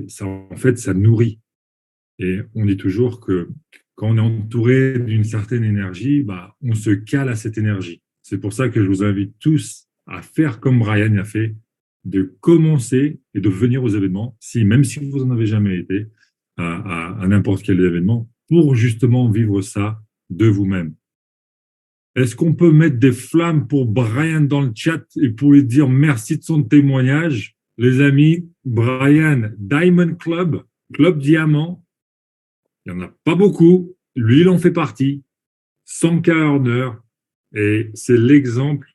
Et ça, en fait, ça nourrit. Et on dit toujours que quand on est entouré d'une certaine énergie, bah, on se cale à cette énergie. C'est pour ça que je vous invite tous à faire comme Brian a fait, de commencer et de venir aux événements, même si vous n'en avez jamais été, à n'importe quel événement, pour justement vivre ça de vous-même. Est-ce qu'on peut mettre des flammes pour Brian dans le chat et pour lui dire merci de son témoignage? Les amis, Brian, Diamond Club, Club Diamant, il n'y en a pas beaucoup. Lui, il en fait partie. 100 K earner. Et c'est l'exemple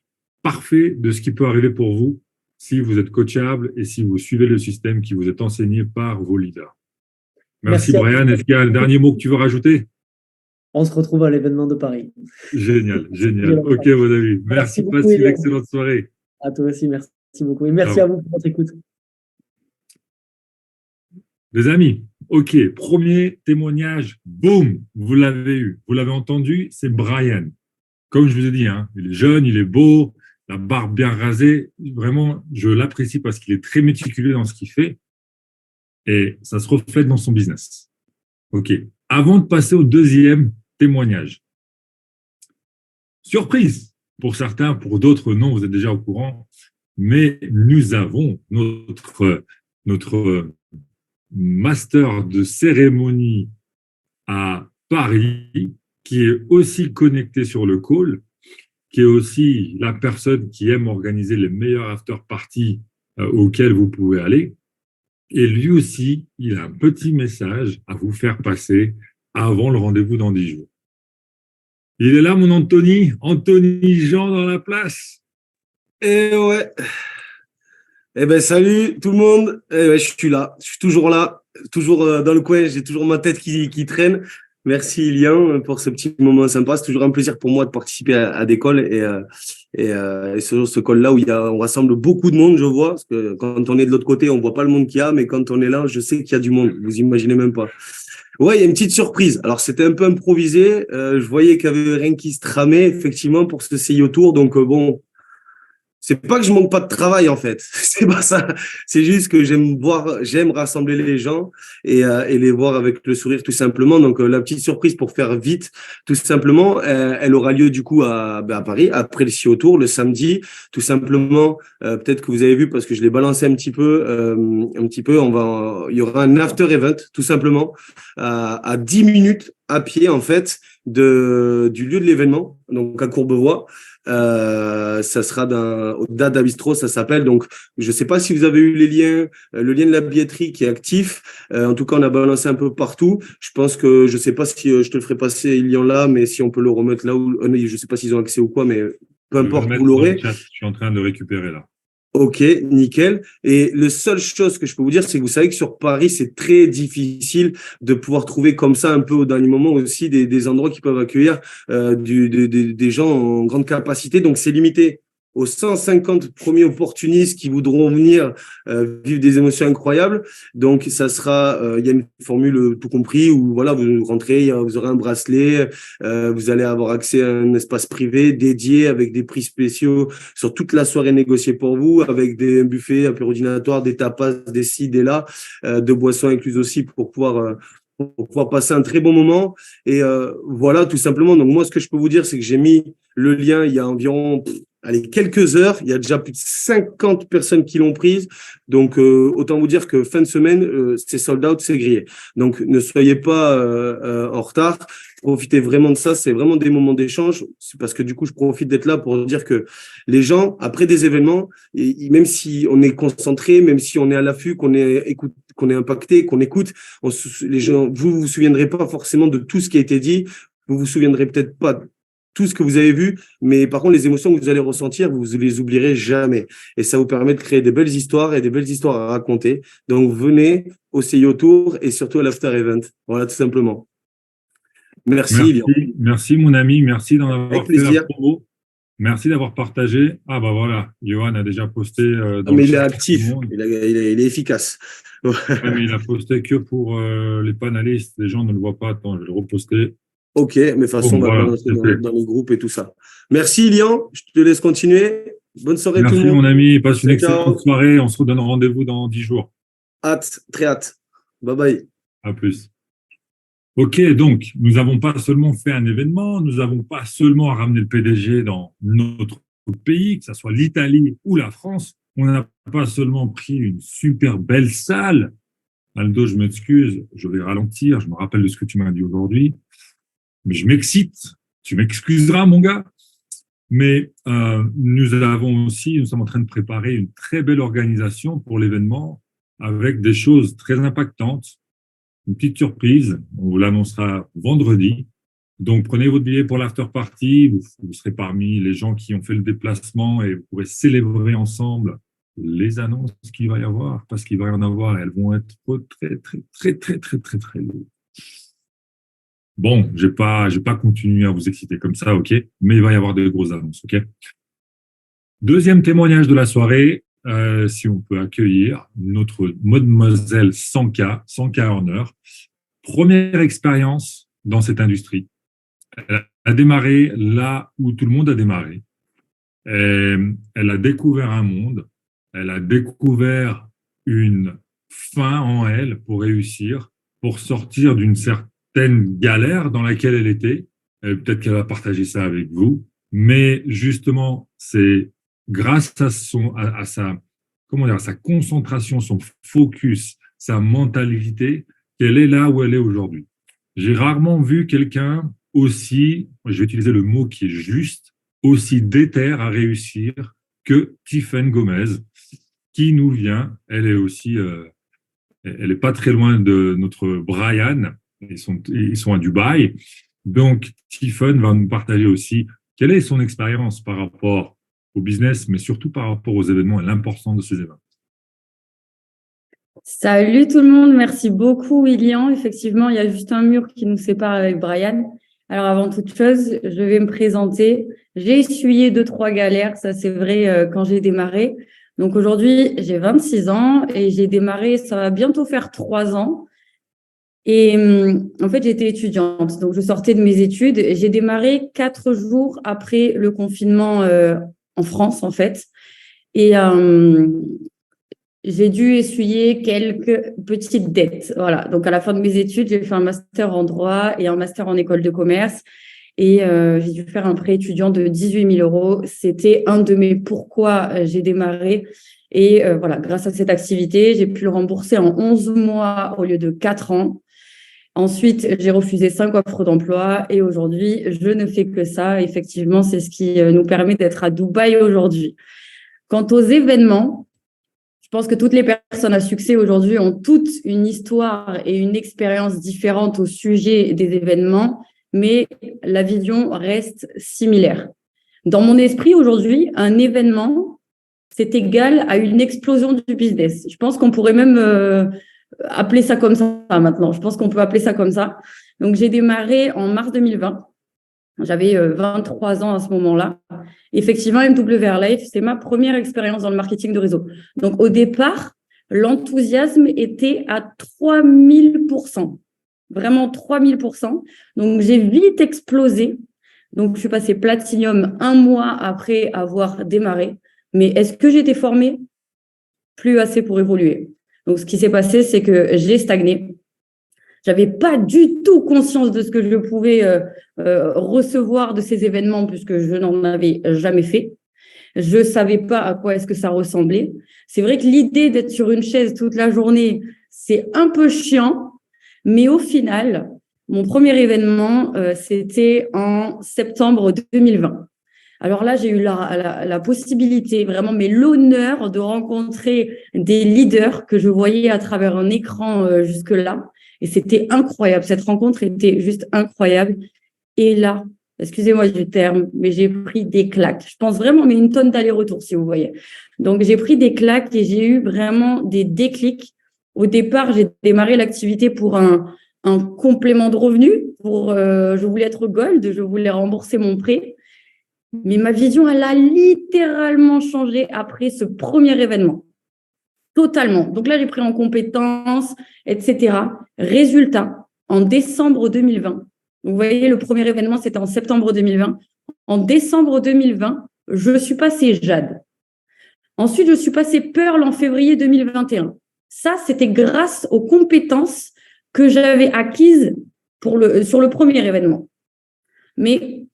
parfait de ce qui peut arriver pour vous si vous êtes coachable et si vous suivez le système qui vous est enseigné par vos leaders. Merci Brian. Est-ce qu'il y a un dernier mot que tu veux rajouter? On se retrouve à l'événement de Paris. Génial, génial. Ok, mon ami. Merci, passe une excellente soirée. À toi aussi, merci beaucoup. Et merci à vous pour votre écoute. Les amis, ok, premier témoignage, boum, vous l'avez eu, vous l'avez entendu, c'est Brian. Comme je vous ai dit, hein, il est jeune, il est beau, la barbe bien rasée. Vraiment, je l'apprécie parce qu'il est très méticuleux dans ce qu'il fait et ça se reflète dans son business. Ok, avant de passer au deuxième témoignage. Surprise pour certains, pour d'autres non, vous êtes déjà au courant, mais nous avons notre master de cérémonie à Paris qui est aussi connecté sur le call, qui est aussi la personne qui aime organiser les meilleurs after-parties auxquels vous pouvez aller. Et lui aussi, il a un petit message à vous faire passer avant le rendez-vous dans 10 jours. Il est là, mon Anthony. Anthony Jean dans la place. Eh ouais. Eh ben, salut tout le monde. Eh ben, je suis là. Je suis toujours là. Toujours dans le coin. J'ai toujours ma tête qui traîne. Merci, Ilian, pour ce petit moment sympa. C'est toujours un plaisir pour moi de participer à des calls et ce call-là où on rassemble beaucoup de monde, je vois. Parce que quand on est de l'autre côté, on voit pas le monde qu'il y a, mais quand on est là, je sais qu'il y a du monde. Vous imaginez même pas. Ouais, il y a une petite surprise. Alors, c'était un peu improvisé. Je voyais qu'il y avait rien qui se tramait, effectivement, pour ce CIO Tour. Donc, bon, c'est pas que je manque pas de travail, en fait. C'est pas ça. C'est juste que j'aime rassembler les gens et les voir avec le sourire, tout simplement. Donc, la petite surprise pour faire vite, tout simplement, elle aura lieu, du coup, à Paris, après le CIO Tour, le samedi. Tout simplement, peut-être que vous avez vu, parce que je l'ai balancé un petit peu, il y aura un after event, tout simplement, à 10 minutes à pied, en fait, du lieu de l'événement, donc à Courbevoie. Ça sera au Dada Bistro, ça s'appelle. Donc, je ne sais pas si vous avez eu les liens, le lien de la billetterie qui est actif. En tout cas, on a balancé un peu partout. Je pense que, je ne sais pas si je te le ferai passer, il y en a, mais si on peut le remettre là où, je ne sais pas s'ils ont accès ou quoi, mais peu importe, vous l'aurez. Je suis en train de récupérer là. Ok, nickel. Et la seule chose que je peux vous dire, c'est que vous savez que sur Paris, c'est très difficile de pouvoir trouver comme ça un peu au dernier moment aussi des endroits qui peuvent accueillir des gens en grande capacité. Donc, c'est limité aux 150 premiers opportunistes qui voudront venir vivre des émotions incroyables. Donc, ça sera, il y a une formule tout compris où voilà, vous rentrez, vous aurez un bracelet, vous allez avoir accès à un espace privé dédié avec des prix spéciaux sur toute la soirée négociée pour vous, avec des buffets, apérodinatoires, des tapas, des ci, des là, de boissons incluses aussi pour pouvoir passer un très bon moment. Et voilà, tout simplement. Donc, moi, ce que je peux vous dire, c'est que j'ai mis le lien il y a environ quelques heures. Il y a déjà plus de 50 personnes qui l'ont prise. Donc, autant vous dire que fin de semaine, c'est sold out, c'est grillé. Donc, ne soyez pas en retard. Profitez vraiment de ça. C'est vraiment des moments d'échange. C'est parce que du coup, je profite d'être là pour dire que les gens, après des événements, même si on est concentré, même si on est à l'affût, qu'on est impacté, qu'on écoute, les gens, vous vous souviendrez pas forcément de tout ce qui a été dit. Vous vous souviendrez peut-être pas tout ce que vous avez vu, mais par contre, les émotions que vous allez ressentir, vous ne les oublierez jamais. Et ça vous permet de créer des belles histoires et des belles histoires à raconter. Donc, venez au CIO Tour et surtout à l'After Event. Voilà, tout simplement. Merci. Merci, mon ami. Merci d'en avoir fait la promo. Merci d'avoir partagé. Ah, bah voilà, Johan a déjà posté. Mais il est actif, il est efficace. Ouais, mais il a posté que pour les panélistes. Les gens ne le voient pas. Attends, je vais le reposter. Ok, mais de toute façon, on va balancer dans les groupes et tout ça. Merci, Ilian. Je te laisse continuer. Bonne soirée, tout le monde. Merci, mon ami. Passe une excellente soirée. On se redonne rendez-vous dans 10 jours. Hâte, très hâte. Bye bye. À plus. Ok, donc, nous n'avons pas seulement fait un événement, nous n'avons pas seulement ramené le PDG dans notre pays, que ce soit l'Italie ou la France. On n'a pas seulement pris une super belle salle. Aldo, je m'excuse, je vais ralentir, je me rappelle de ce que tu m'as dit aujourd'hui, mais je m'excite. Tu m'excuseras, mon gars. Mais nous sommes en train de préparer une très belle organisation pour l'événement avec des choses très impactantes. Une petite surprise, on vous l'annoncera vendredi. Donc, prenez votre billet pour l'after party. Vous serez parmi les gens qui ont fait le déplacement et vous pourrez célébrer ensemble les annonces qu'il va y avoir, parce qu'il va y en avoir. Elles vont être très lourdes. Bon, je vais pas continuer à vous exciter comme ça, ok? Mais il va y avoir de grosses annonces, ok? Deuxième témoignage de la soirée, si on peut accueillir notre mademoiselle Sanka Horner. Première expérience dans cette industrie. Elle a démarré là où tout le monde a démarré. Elle a découvert un monde. Elle a découvert une fin en elle pour réussir, pour sortir d'une certaine galère dans laquelle elle était. Peut-être qu'elle va partager ça avec vous. Mais justement, c'est grâce à sa concentration, son focus, sa mentalité, qu'elle est là où elle est aujourd'hui. J'ai rarement vu quelqu'un aussi, je vais utiliser le mot qui est juste, aussi déter à réussir que Tiffen Gomez, qui nous vient. Elle est aussi, elle est pas très loin de notre Brian. Ils sont à Dubaï. Donc, Tiffen va nous partager aussi quelle est son expérience par rapport au business, mais surtout par rapport aux événements et l'importance de ces événements. Salut tout le monde, merci beaucoup William. Effectivement, il y a juste un mur qui nous sépare avec Brian. Alors avant toute chose, je vais me présenter. J'ai essuyé 2-3 galères, ça c'est vrai quand j'ai démarré. Donc aujourd'hui, j'ai 26 ans et j'ai démarré, ça va bientôt faire 3 ans. Et en fait, j'étais étudiante, donc je sortais de mes études. J'ai démarré 4 jours après le confinement en France, en fait. Et j'ai dû essuyer quelques petites dettes. Voilà. Donc, à la fin de mes études, j'ai fait un master en droit et un master en école de commerce. Et j'ai dû faire un prêt étudiant de 18 000 euros. C'était un de mes pourquoi j'ai démarré. Et voilà, grâce à cette activité, j'ai pu le rembourser en 11 mois au lieu de 4 ans. Ensuite, j'ai refusé 5 offres d'emploi et aujourd'hui, je ne fais que ça. Effectivement, c'est ce qui nous permet d'être à Dubaï aujourd'hui. Quant aux événements, je pense que toutes les personnes à succès aujourd'hui ont toutes une histoire et une expérience différente au sujet des événements, mais la vision reste similaire. Dans mon esprit, aujourd'hui, un événement, c'est égal à une explosion du business. Je pense qu'on pourrait même appeler ça comme ça maintenant. Je pense qu'on peut appeler ça comme ça. Donc, j'ai démarré en mars 2020. J'avais 23 ans à ce moment-là. Effectivement, MWR Life, c'est ma première expérience dans le marketing de réseau. Donc, au départ, l'enthousiasme était à 3000%. Vraiment 3000%. Donc, j'ai vite explosé. Donc, je suis passée Platinum 1 mois après avoir démarré. Mais est-ce que j'ai été formée? Plus assez pour évoluer. Donc, ce qui s'est passé, c'est que j'ai stagné. J'avais pas du tout conscience de ce que je pouvais recevoir de ces événements puisque je n'en avais jamais fait. Je savais pas à quoi est-ce que ça ressemblait. C'est vrai que l'idée d'être sur une chaise toute la journée, c'est un peu chiant, mais au final, mon premier événement, c'était en septembre 2020. Alors là, j'ai eu la possibilité, vraiment, mais l'honneur de rencontrer des leaders que je voyais à travers un écran jusque-là. Et c'était incroyable. Cette rencontre était juste incroyable. Et là, excusez-moi du terme, mais j'ai pris des claques. Je pense vraiment, mais une tonne d'aller-retour, si vous voyez. Donc, j'ai pris des claques et j'ai eu vraiment des déclics. Au départ, j'ai démarré l'activité pour un complément de revenus. Je voulais être gold, je voulais rembourser mon prêt. Mais ma vision, elle a littéralement changé après ce premier événement. Totalement. Donc là, j'ai pris en compétences, etc. Résultat, en décembre 2020, donc vous voyez, le premier événement, c'était en septembre 2020. En décembre 2020, je suis passée Jade. Ensuite, je suis passée Pearl en février 2021. Ça, c'était grâce aux compétences que j'avais acquises sur le premier événement. Mais,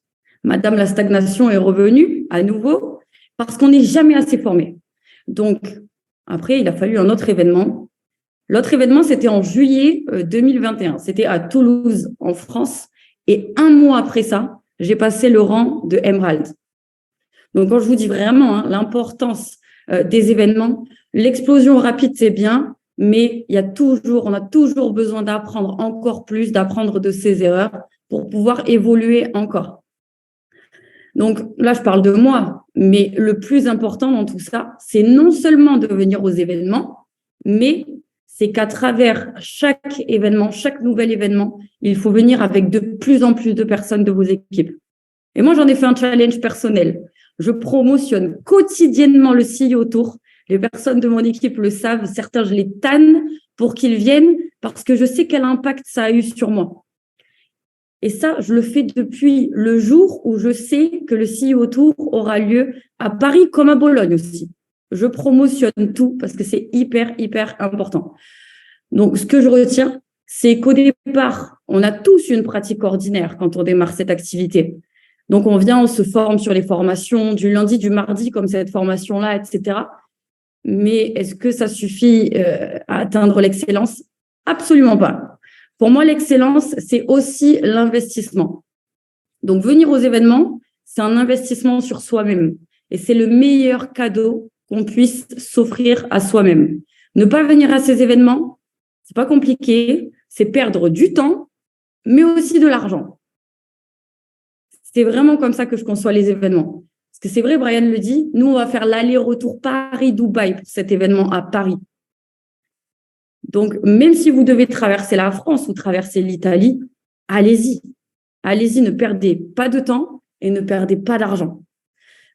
madame, la stagnation est revenue à nouveau parce qu'on n'est jamais assez formé. Donc, après, il a fallu un autre événement. L'autre événement, c'était en juillet 2021. C'était à Toulouse, en France. Et 1 mois après ça, j'ai passé le rang de Emerald. Donc, quand je vous dis vraiment l'importance des événements, l'explosion rapide, c'est bien, mais on a toujours besoin d'apprendre encore plus, d'apprendre de ses erreurs pour pouvoir évoluer encore. Donc là, je parle de moi, mais le plus important dans tout ça, c'est non seulement de venir aux événements, mais c'est qu'à travers chaque événement, chaque nouvel événement, il faut venir avec de plus en plus de personnes de vos équipes. Et moi, j'en ai fait un challenge personnel. Je promotionne quotidiennement le CEO Tour. Les personnes de mon équipe le savent. Certains, je les tanne pour qu'ils viennent parce que je sais quel impact ça a eu sur moi. Et ça, je le fais depuis le jour où je sais que le CEO Tour aura lieu à Paris comme à Bologne aussi. Je promotionne tout parce que c'est hyper, hyper important. Donc, ce que je retiens, c'est qu'au départ, on a tous une pratique ordinaire quand on démarre cette activité. Donc, on vient, on se forme sur les formations du lundi, du mardi, comme cette formation-là, etc. Mais est-ce que ça suffit à atteindre l'excellence? Absolument pas. Pour moi, l'excellence, c'est aussi l'investissement. Donc, venir aux événements, c'est un investissement sur soi-même. Et c'est le meilleur cadeau qu'on puisse s'offrir à soi-même. Ne pas venir à ces événements, c'est pas compliqué, c'est perdre du temps, mais aussi de l'argent. C'est vraiment comme ça que je conçois les événements. Parce que c'est vrai, Brian le dit, nous, on va faire l'aller-retour Paris-Dubaï pour cet événement à Paris. Donc, même si vous devez traverser la France ou traverser l'Italie, allez-y. Allez-y, ne perdez pas de temps et ne perdez pas d'argent.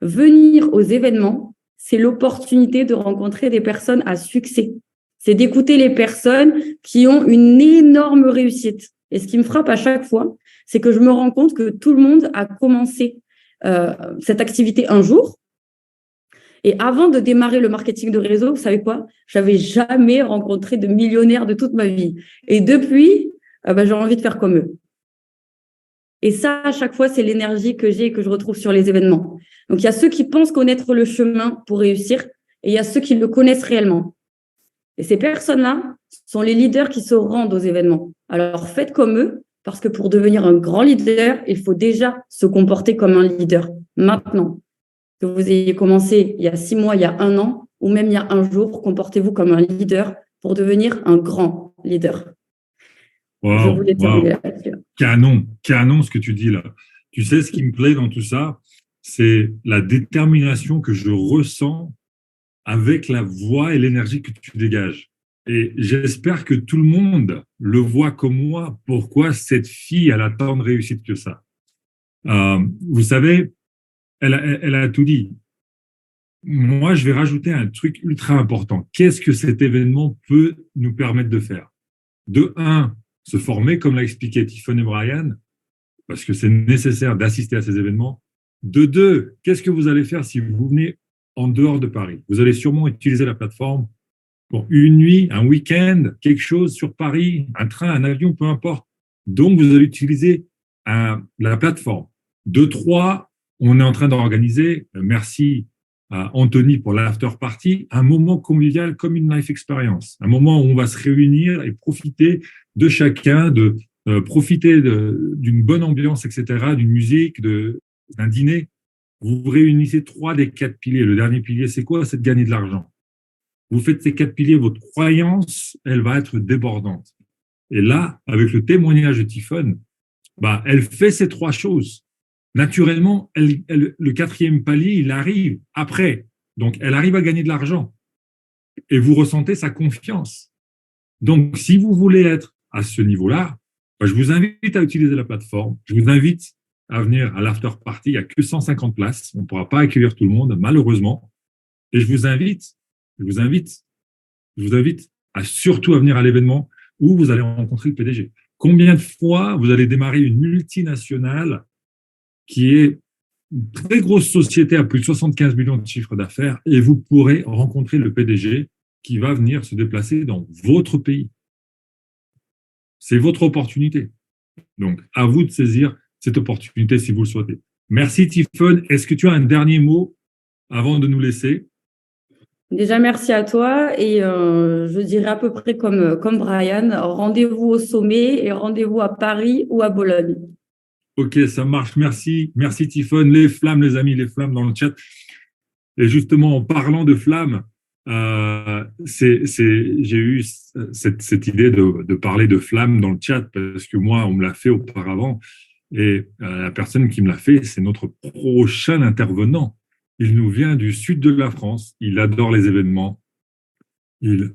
Venir aux événements, c'est l'opportunité de rencontrer des personnes à succès. C'est d'écouter les personnes qui ont une énorme réussite. Et ce qui me frappe à chaque fois, c'est que je me rends compte que tout le monde a commencé cette activité un jour. Et avant de démarrer le marketing de réseau, vous savez quoi? J'avais jamais rencontré de millionnaires de toute ma vie. Et depuis, j'ai envie de faire comme eux. Et ça, à chaque fois, c'est l'énergie que j'ai et que je retrouve sur les événements. Donc, il y a ceux qui pensent connaître le chemin pour réussir et il y a ceux qui le connaissent réellement. Et ces personnes-là sont les leaders qui se rendent aux événements. Alors, faites comme eux, parce que pour devenir un grand leader, il faut déjà se comporter comme un leader. Maintenant, que vous ayez commencé il y a 6 mois, il y a 1 an, ou même il y a 1 jour, comportez-vous comme un leader pour devenir un grand leader. Je voulais terminer là-dessus. Canon ce que tu dis là. Tu sais, ce qui me plaît dans tout ça, c'est la détermination que je ressens avec la voix et l'énergie que tu dégages. Et j'espère que tout le monde le voit comme moi. Pourquoi cette fille a tant de réussite que ça? Vous savez, elle a tout dit. Moi, je vais rajouter un truc ultra important. Qu'est-ce que cet événement peut nous permettre de faire? De 1, se former, comme l'a expliqué Tiffany et Brian, parce que c'est nécessaire d'assister à ces événements. De 2, qu'est-ce que vous allez faire si vous venez en dehors de Paris? Vous allez sûrement utiliser la plateforme pour une nuit, un week-end, quelque chose sur Paris, un train, un avion, peu importe. Donc, vous allez utiliser la plateforme. De 3, on est en train d'organiser, merci à Anthony pour l'after party, un moment convivial comme une life experience, un moment où on va se réunir et profiter de chacun, profiter d'une bonne ambiance, etc., d'une musique, d'un dîner. Vous réunissez 3 des 4 piliers. Le dernier pilier, c'est quoi? C'est de gagner de l'argent. Vous faites ces 4 piliers, votre croyance, elle va être débordante. Et là, avec le témoignage de Tiffany, elle fait ces 3 choses. Naturellement, le 4e palier, il arrive après. Donc, elle arrive à gagner de l'argent. Et vous ressentez sa confiance. Donc, si vous voulez être à ce niveau-là, je vous invite à utiliser la plateforme. Je vous invite à venir à l'after party. Il n'y a que 150 places. On ne pourra pas accueillir tout le monde, malheureusement. Et je vous invite à surtout à venir à l'événement où vous allez rencontrer le PDG. Combien de fois vous allez démarrer une multinationale qui est une très grosse société à plus de 75 millions de chiffres d'affaires et vous pourrez rencontrer le PDG qui va venir se déplacer dans votre pays. C'est votre opportunité. Donc, à vous de saisir cette opportunité si vous le souhaitez. Merci, Tiffen. Est-ce que tu as un dernier mot avant de nous laisser? Déjà, merci à toi. Et je dirais à peu près comme Brian, rendez-vous au sommet et rendez-vous à Paris ou à Bologne. Ok, ça marche. Merci. Merci, Tiffen. Les flammes, les amis, les flammes dans le chat. Et justement, en parlant de flammes, j'ai eu cette idée de parler de flammes dans le chat parce que moi, on me l'a fait auparavant. Et la personne qui me l'a fait, c'est notre prochain intervenant. Il nous vient du sud de la France. Il adore les événements. Il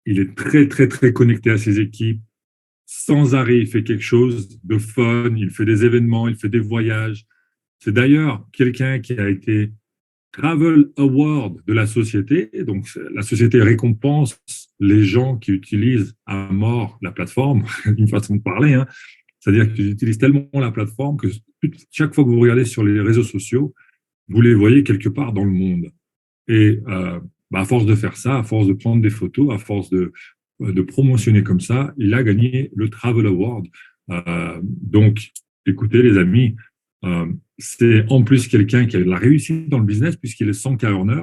est très, très, très connecté à ses équipes. Sans arrêt, il fait quelque chose de fun. Il fait des événements, il fait des voyages. C'est d'ailleurs quelqu'un qui a été Travel Award de la société. Donc, la société récompense les gens qui utilisent à mort la plateforme, une façon de parler, hein. C'est-à-dire qu'ils utilisent tellement la plateforme que chaque fois que vous regardez sur les réseaux sociaux, vous les voyez quelque part dans le monde. Et à force de faire ça, à force de prendre des photos, à force de promotionner comme ça, il a gagné le Travel Award. Donc, écoutez les amis, c'est en plus quelqu'un qui a de la réussite dans le business puisqu'il est 100K earner.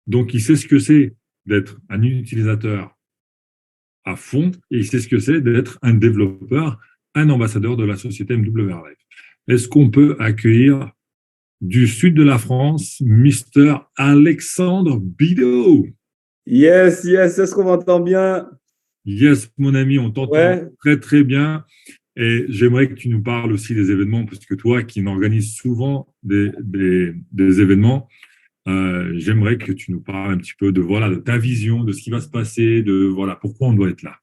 Donc, il sait ce que c'est d'être un utilisateur à fond et il sait ce que c'est d'être un développeur, un ambassadeur de la société MWR Live. Est-ce qu'on peut accueillir du sud de la France, Mister Alexandre Bidot? Yes, est-ce qu'on m'entend bien? Yes, mon ami, on t'entend très, très bien. Et j'aimerais que tu nous parles aussi des événements, parce que toi qui organises souvent des événements, j'aimerais que tu nous parles un petit peu de ta vision, de ce qui va se passer, de pourquoi on doit être là.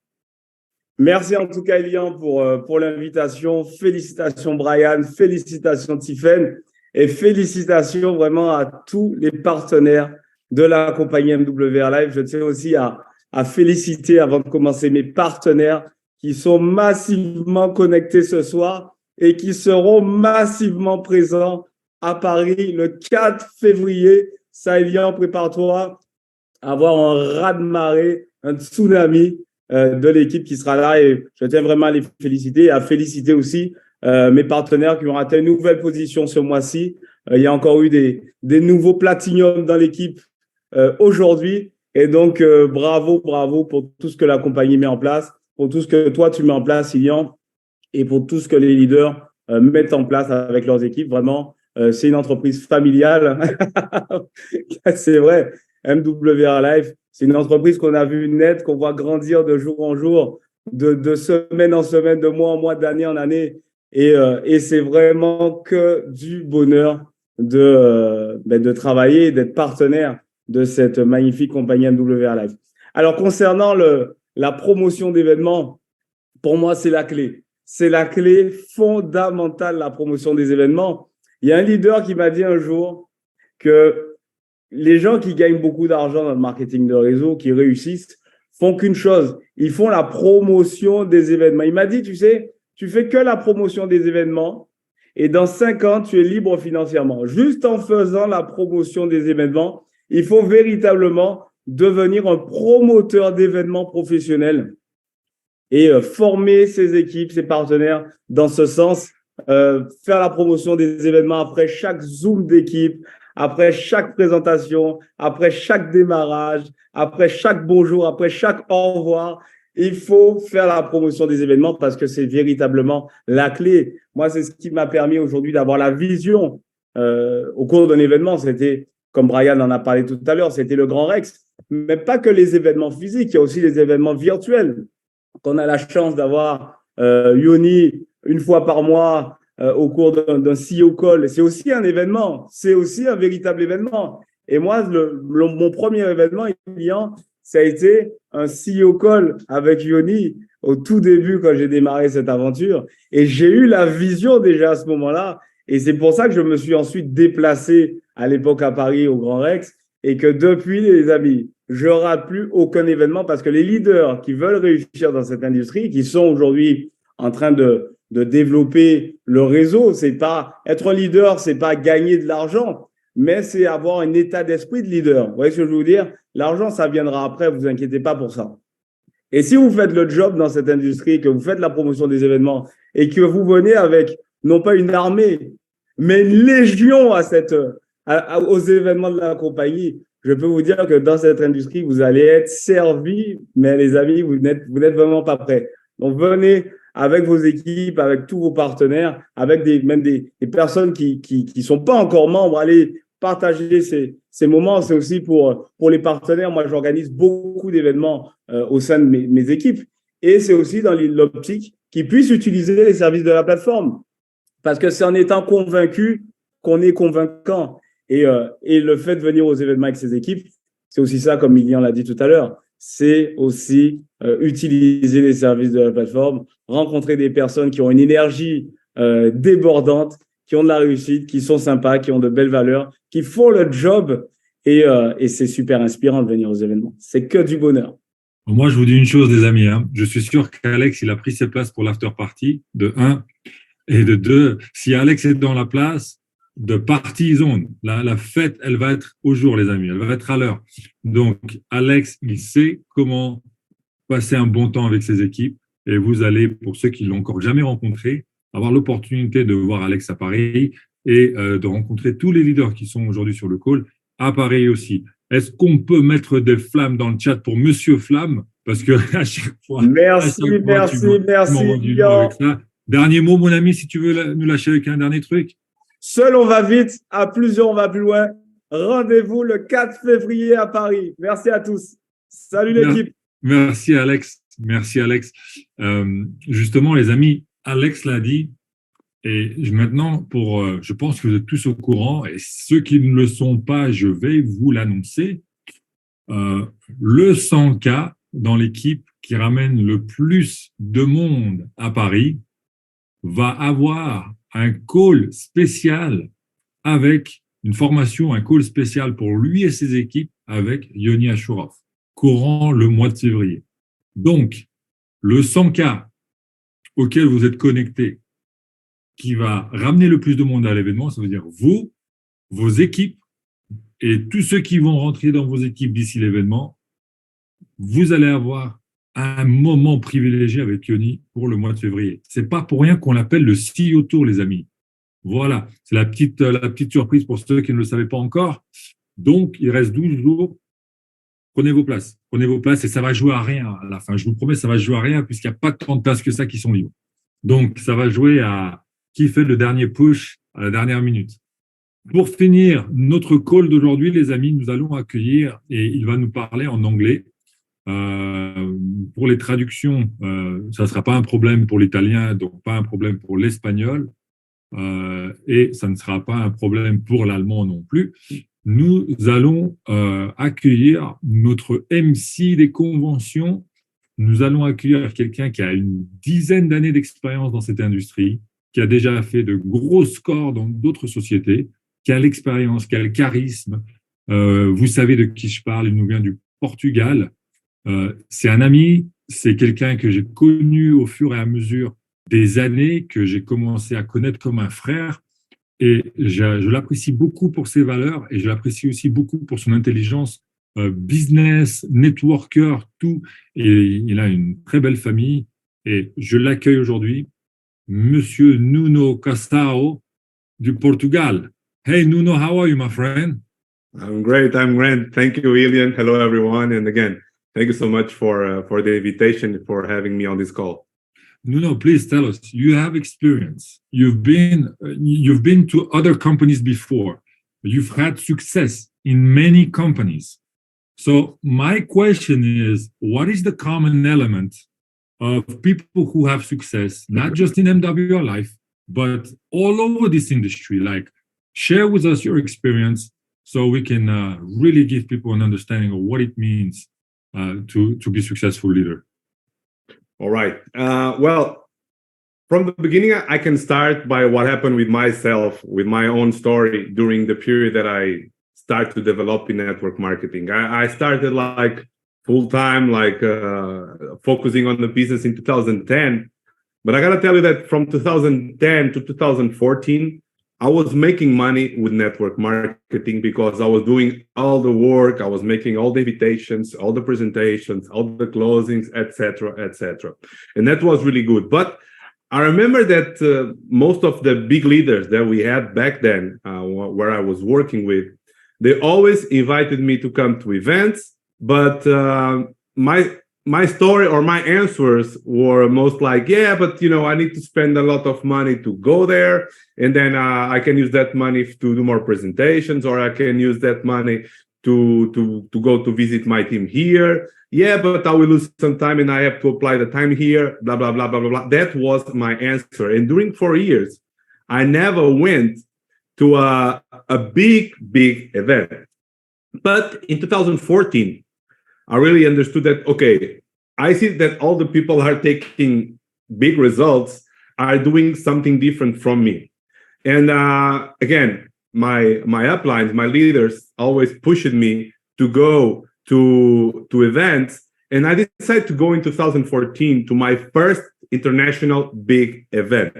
Merci en tout cas, Elian, pour l'invitation. Félicitations, Brian. Félicitations, Tiffen. Et félicitations vraiment à tous les partenaires de la compagnie MWR Live. Je tiens aussi à féliciter, avant de commencer, mes partenaires qui sont massivement connectés ce soir et qui seront massivement présents à Paris le 4 février. Ça, Elian, prépare-toi à avoir un raz-de-marée, un tsunami de l'équipe qui sera là. Et je tiens vraiment à les féliciter et à féliciter aussi mes partenaires qui ont atteint une nouvelle position ce mois-ci. Il y a encore eu des nouveaux platiniums dans l'équipe aujourd'hui. Et donc, bravo pour tout ce que la compagnie met en place, pour tout ce que toi, tu mets en place, Ilian, et pour tout ce que les leaders mettent en place avec leurs équipes. Vraiment, c'est une entreprise familiale. C'est vrai, MWR Live, c'est une entreprise qu'on a vu naître, qu'on voit grandir de jour en jour, de semaine en semaine, de mois en mois, d'année en année. Et c'est vraiment que du bonheur de travailler et d'être partenaire de cette magnifique compagnie MWR Live. Alors, concernant la promotion d'événements, pour moi, c'est la clé. C'est la clé fondamentale, la promotion des événements. Il y a un leader qui m'a dit un jour que les gens qui gagnent beaucoup d'argent dans le marketing de réseau, qui réussissent, font qu'une chose, ils font la promotion des événements. Il m'a dit, tu sais, tu fais que la promotion des événements et dans 5 ans, tu es libre financièrement. Juste en faisant la promotion des événements, il faut véritablement devenir un promoteur d'événements professionnels et former ses équipes, ses partenaires dans ce sens, faire la promotion des événements après chaque Zoom d'équipe, après chaque présentation, après chaque démarrage, après chaque bonjour, après chaque au revoir. Il faut faire la promotion des événements parce que c'est véritablement la clé. Moi, c'est ce qui m'a permis aujourd'hui d'avoir la vision au cours d'un événement. C'était, comme Brian en a parlé tout à l'heure, c'était le Grand Rex. Mais pas que les événements physiques, il y a aussi les événements virtuels. Qu'on a la chance d'avoir Yoni une fois par mois au cours d'un CEO call. C'est aussi un événement, c'est aussi un véritable événement. Et moi, mon premier événement, ça a été un CEO call avec Yoni au tout début quand j'ai démarré cette aventure. Et j'ai eu la vision déjà à ce moment-là. Et c'est pour ça que je me suis ensuite déplacé à l'époque à Paris au Grand Rex et que depuis, les amis, je ne rate plus aucun événement parce que les leaders qui veulent réussir dans cette industrie, qui sont aujourd'hui en train de développer le réseau, c'est pas être un leader, c'est pas gagner de l'argent. mais c'est avoir un état d'esprit de leader. Vous voyez ce que je veux vous dire? L'argent, ça viendra après, vous inquiétez pas pour ça. Et si vous faites le job dans cette industrie, que vous faites la promotion des événements et que vous venez avec non pas une armée, mais une légion aux événements de la compagnie, je peux vous dire que dans cette industrie, vous allez être servis, mais les amis, vous n'êtes vraiment pas prêts. Donc, venez avec vos équipes, avec tous vos partenaires, avec même des personnes qui sont pas encore membres, allez partager ces moments. C'est aussi pour les partenaires. Moi, j'organise beaucoup d'événements au sein de mes équipes. Et c'est aussi dans l'optique qu'ils puissent utiliser les services de la plateforme. Parce que c'est en étant convaincu qu'on est convaincant. Et le fait de venir aux événements avec ses équipes, c'est aussi ça, comme Lilian l'a dit tout à l'heure, c'est aussi utiliser les services de la plateforme, rencontrer des personnes qui ont une énergie débordante, qui ont de la réussite, qui sont sympas, qui ont de belles valeurs, qui font le job. Et c'est super inspirant de venir aux événements. C'est que du bonheur. Moi, je vous dis une chose, les amis. Je suis sûr qu'Alex, il a pris ses places pour l'after party, de 1. Et de 2, si Alex est dans la place, de party zone. La fête, elle va être au jour, les amis. Elle va être à l'heure. Donc, Alex, il sait comment passer un bon temps avec ses équipes. Et vous allez, pour ceux qui ne l'ont encore jamais rencontré, avoir l'opportunité de voir Alex à Paris et de rencontrer tous les leaders qui sont aujourd'hui sur le call à Paris aussi. Est-ce qu'on peut mettre des flammes dans le chat pour Monsieur Flamme? Parce que à chaque fois… Merci. Avec ça. Dernier mot, mon ami, si tu veux nous lâcher avec un dernier truc. Seul, on va vite. À plusieurs, on va plus loin. Rendez-vous le 4 février à Paris. Merci à tous. Salut l'équipe. Merci, Alex. Merci, Alex. Justement, les amis, Alex l'a dit. Et maintenant, je pense que vous êtes tous au courant. Et ceux qui ne le sont pas, je vais vous l'annoncer. Le 100K dans l'équipe qui ramène le plus de monde à Paris va avoir un call spécial avec une formation, un call spécial pour lui et ses équipes avec Yoni Ashurov, courant le mois de février. Donc, le 100K auquel vous êtes connectés, qui va ramener le plus de monde à l'événement, ça veut dire vous, vos équipes et tous ceux qui vont rentrer dans vos équipes d'ici l'événement, vous allez avoir un moment privilégié avec Yoni pour le mois de février. C'est pas pour rien qu'on l'appelle le CEO Tour, les amis. Voilà, c'est la petite surprise pour ceux qui ne le savaient pas encore. Donc, il reste 12 jours. Prenez vos places et ça va jouer à rien à la fin. Je vous promets, ça va jouer à rien puisqu'il n'y a pas tant de places que ça qui sont libres. Donc, ça va jouer à qui fait le dernier push à la dernière minute. Pour finir notre call d'aujourd'hui, les amis, nous allons accueillir, et il va nous parler en anglais. Pour les traductions, ça ne sera pas un problème pour l'italien, donc pas un problème pour l'espagnol, et ça ne sera pas un problème pour l'allemand non plus. Nous allons accueillir notre MC des conventions. Nous allons accueillir quelqu'un qui a une dizaine d'années d'expérience dans cette industrie, qui a déjà fait de gros scores dans d'autres sociétés, qui a l'expérience, qui a le charisme. Vous savez de qui je parle, il nous vient du Portugal. C'est un ami, c'est quelqu'un que j'ai connu au fur et à mesure des années, que j'ai commencé à connaître comme un frère. Et je l'apprécie beaucoup pour ses valeurs et je l'apprécie aussi beaucoup pour son intelligence business, networker, tout. Et il a une très belle famille. Et je l'accueille aujourd'hui, Monsieur Nuno Castao du Portugal. Hey, Nuno, how are you, my friend? I'm great. Thank you, Ilian. Hello, everyone. And again, thank you so much for the invitation, for having me on this call. Nuno, please tell us. You have experience. You've been to other companies before. You've had success in many companies. So my question is, what is the common element of people who have success, not just in MWR Life, but all over this industry? Like, share with us your experience so we can really give people an understanding of what it means to be a successful leader. All right. Well, from the beginning, I can start by what happened with myself, with my own story during the period that I started to develop in network marketing. I started like full-time, like focusing on the business in 2010. But I got to tell you that from 2010 to 2014, I was making money with network marketing because I was doing all the work. I was making all the invitations, all the presentations, all the closings, etc., etc. And that was really good. But I remember that most of the big leaders that we had back then, where I was working with, they always invited me to come to events, but my story or my answers were most like, yeah, but I need to spend a lot of money to go there, and then I can use that money to do more presentations, or I can use that money to go to visit my team here. Yeah, but I will lose some time and I have to apply the time here, blah, blah, blah, blah, blah, blah. That was my answer. And during 4 years, I never went to a big event. But in 2014, I really understood that, okay, I see that all the people are taking big results, are doing something different from me. And again, my uplines, my leaders always pushed me to go to events. And I decided to go in 2014 to my first international big event.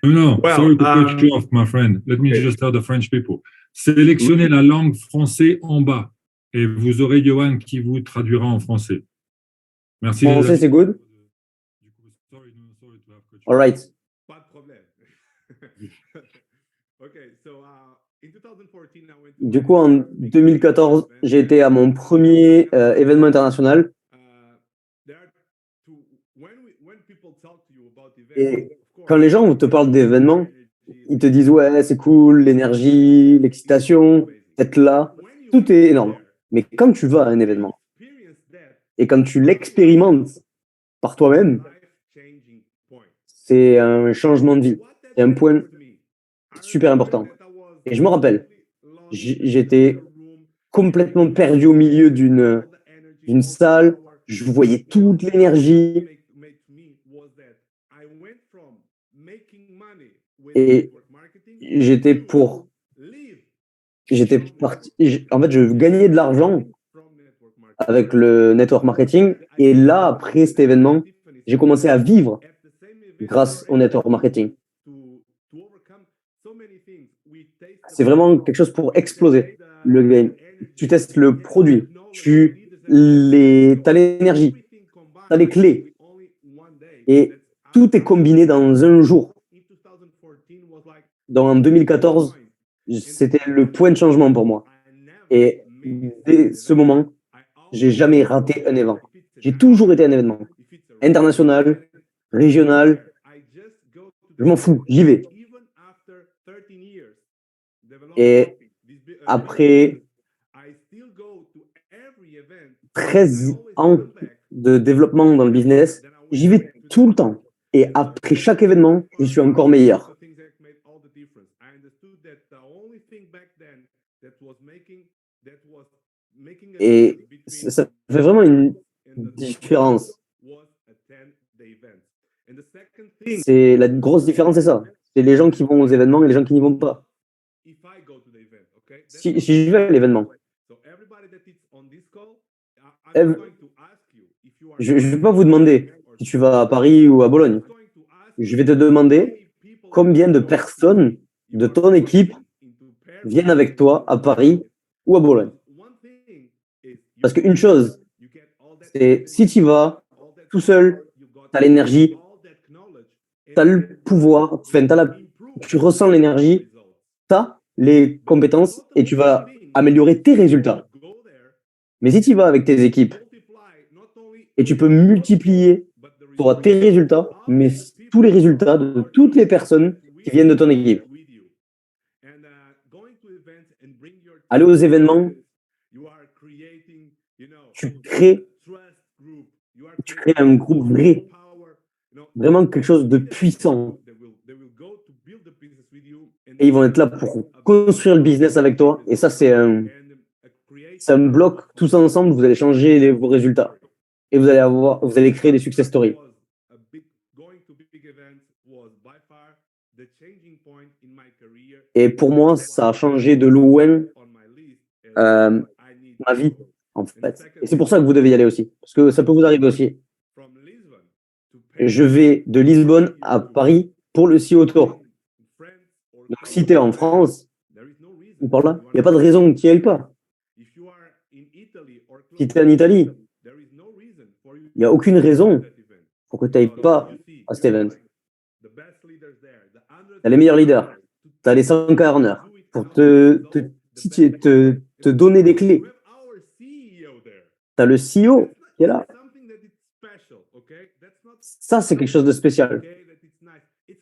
No, sorry to cut you off, my friend. Let me just tell the French people. Sélectionnez la langue français en bas et vous aurez Johan qui vous traduira en français. Merci. Français, c'est good? All right. Pas de problème. Okay, so, in 2014, I went Du coup, en 2014, j'ai été à mon premier événement international. Et quand les gens te parlent d'événements, ils te disent ouais, c'est cool, l'énergie, l'excitation, être là, tout est énorme. Mais quand tu vas à un événement et quand tu l'expérimentes par toi-même, c'est un changement de vie. C'est un point super important. Et je me rappelle, j'étais complètement perdu au milieu d'une salle. Je voyais toute l'énergie. Et j'étais parti. En fait, je gagnais de l'argent avec le network marketing. Et là, après cet événement, j'ai commencé à vivre grâce au network marketing. C'est vraiment quelque chose pour exploser le game. Tu testes le produit, tu as l'énergie, tu as les clés. Et tout est combiné dans un jour. En 2014, c'était le point de changement pour moi. Et dès ce moment, j'ai jamais raté un événement. J'ai toujours été un événement. International, régional, je m'en fous, j'y vais. Et après 13 ans de développement dans le business, j'y vais tout le temps. Et après chaque événement, je suis encore meilleur. Et ça fait vraiment une différence. C'est la grosse différence, c'est ça. C'est les gens qui vont aux événements et les gens qui n'y vont pas. Si je vais à l'événement, je ne vais pas vous demander si tu vas à Paris ou à Bologne. Je vais te demander combien de personnes de ton équipe viennent avec toi à Paris ou à Bologne. Parce qu'une chose, c'est si tu y vas tout seul, tu as l'énergie, tu as le pouvoir, tu ressens l'énergie, tu as les compétences et tu vas améliorer tes résultats. Mais si tu y vas avec tes équipes et tu peux multiplier tes résultats, mais tous les résultats de toutes les personnes qui viennent de ton équipe. Aller aux événements, tu crées un groupe vrai, vraiment quelque chose de puissant. Et ils vont être là pour construire le business avec toi. Et ça, c'est un bloc. Tous ensemble, vous allez changer vos résultats. Et vous allez créer des success stories. Et pour moi, ça a changé de loin ma vie, en fait. Et c'est pour ça que vous devez y aller aussi. Parce que ça peut vous arriver aussi. Je vais de Lisbonne à Paris pour le CEO Tour. Donc, si tu es en France, ou par là, il n'y a pas de raison que tu n'y ailles pas. Si tu es en Italie, il n'y a aucune raison pour que tu n'ailles pas à cet event. Tu as les meilleurs leaders, tu as les 100 corners pour te donner des clés. Tu as le CEO qui est là. Ça, c'est quelque chose de spécial.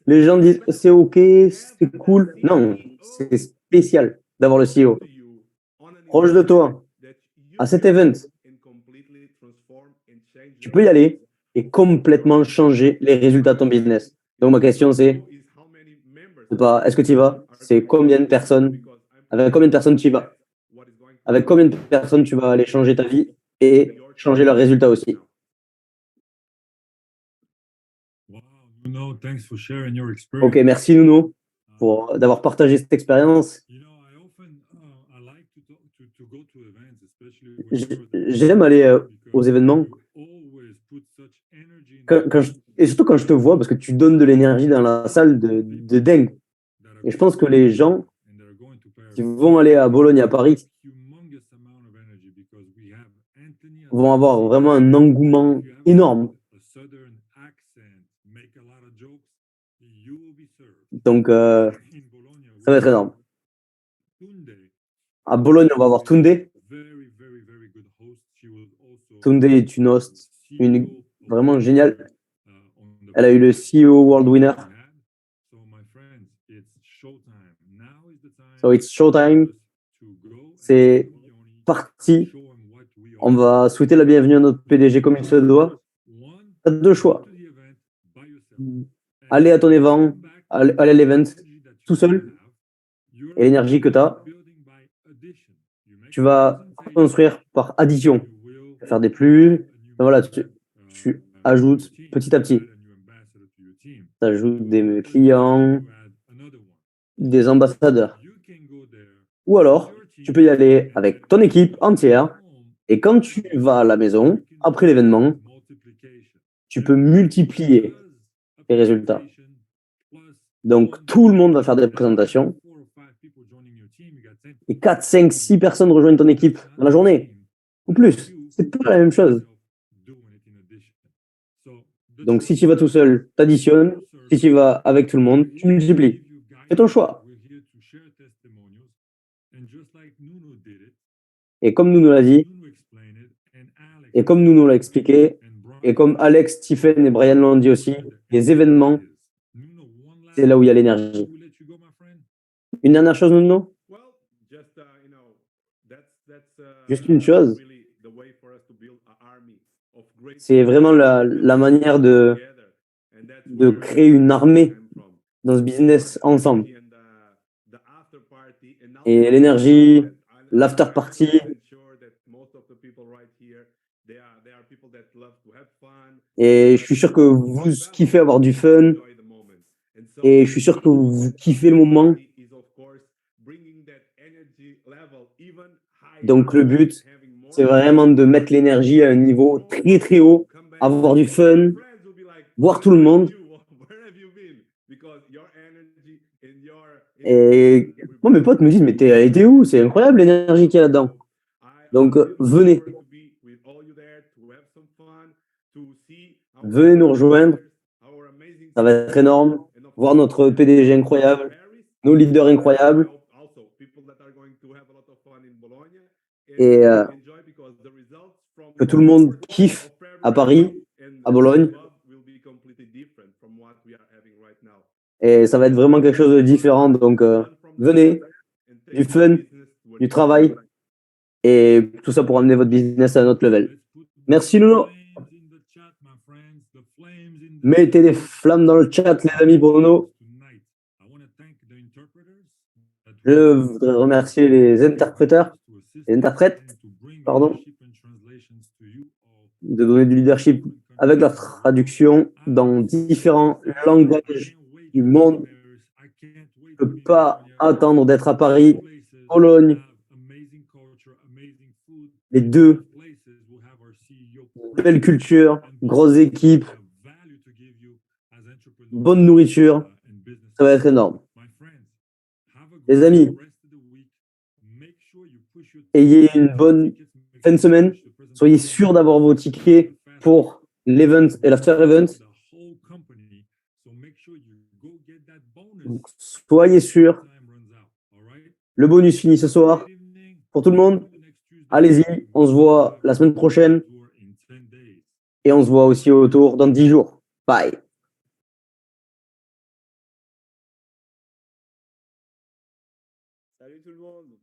Les gens disent c'est OK, c'est cool. Non, c'est spécial d'avoir le CEO proche de toi à cet event. Tu peux y aller et complètement changer les résultats de ton business. Donc, ma question, c'est pas est-ce que tu y vas? C'est combien de personnes? Avec combien de personnes tu y vas? Avec combien de personnes tu vas aller changer ta vie et changer leurs résultats aussi? Ok, merci Nuno d'avoir partagé cette expérience. J'aime aller aux événements et surtout quand je te vois parce que tu donnes de l'énergie dans la salle de dingue. Et je pense que les gens qui vont aller à Bologne, à Paris, vont avoir vraiment un engouement énorme. Donc, ça va être énorme. À Bologne, on va avoir Tunde. Tunde est une host, vraiment géniale. Elle a eu le CEO World Winner. So it's showtime. C'est parti. On va souhaiter la bienvenue à notre PDG comme il se doit. Tu as deux choix. Aller à ton événement, aller à l'event tout seul et l'énergie que tu as, tu vas construire par addition. Faire des plus. Voilà, tu ajoutes petit à petit. Tu ajoutes des clients, des ambassadeurs. Ou alors, tu peux y aller avec ton équipe entière. Et quand tu vas à la maison, après l'événement, tu peux multiplier les résultats. Donc, tout le monde va faire des présentations. Et 4, 5, 6 personnes rejoignent ton équipe dans la journée. Ou plus. C'est pas la même chose. Donc, si tu vas tout seul, tu additionnes. Si tu vas avec tout le monde, tu multiplies. C'est ton choix. Et comme Nuno l'a dit, et comme Nuno l'a expliqué, et comme Alex, Stephen et Brian l'ont dit aussi, les événements, c'est là où il y a l'énergie. Une dernière chose, Nuno? Juste une chose. C'est vraiment la manière de créer une armée dans ce business ensemble. Et l'énergie, l'after party. Et je suis sûr que vous kiffez avoir du fun. Et je suis sûr que vous kiffez le moment. Donc le but, c'est vraiment de mettre l'énergie à un niveau très très haut, avoir du fun, voir tout le monde. Et moi, mes potes me disent, mais t'es été où? C'est incroyable l'énergie qu'il y a là-dedans. Donc venez. Venez nous rejoindre. Ça va être énorme. Voir notre PDG incroyable, nos leaders incroyables. Et que tout le monde kiffe à Paris, à Bologne. Et ça va être vraiment quelque chose de différent. Donc, venez, du fun, du travail. Et tout ça pour amener votre business à un autre level. Merci, Nuno. Mettez des flammes dans le chat, les amis, pour Nuno. Je voudrais remercier les interprètes, de donner du leadership avec la traduction dans différents langages du monde. Je ne peux pas attendre d'être à Paris, Bologne, les deux. Belle culture, grosse équipe, bonne nourriture, ça va être énorme. Les amis, ayez une bonne fin de semaine. Soyez sûrs d'avoir vos tickets pour l'event et l'after-event. Donc, soyez sûrs. Le bonus finit ce soir. Pour tout le monde, allez-y. On se voit la semaine prochaine. Et on se voit aussi au tour dans 10 jours. Bye. Salut tout le monde.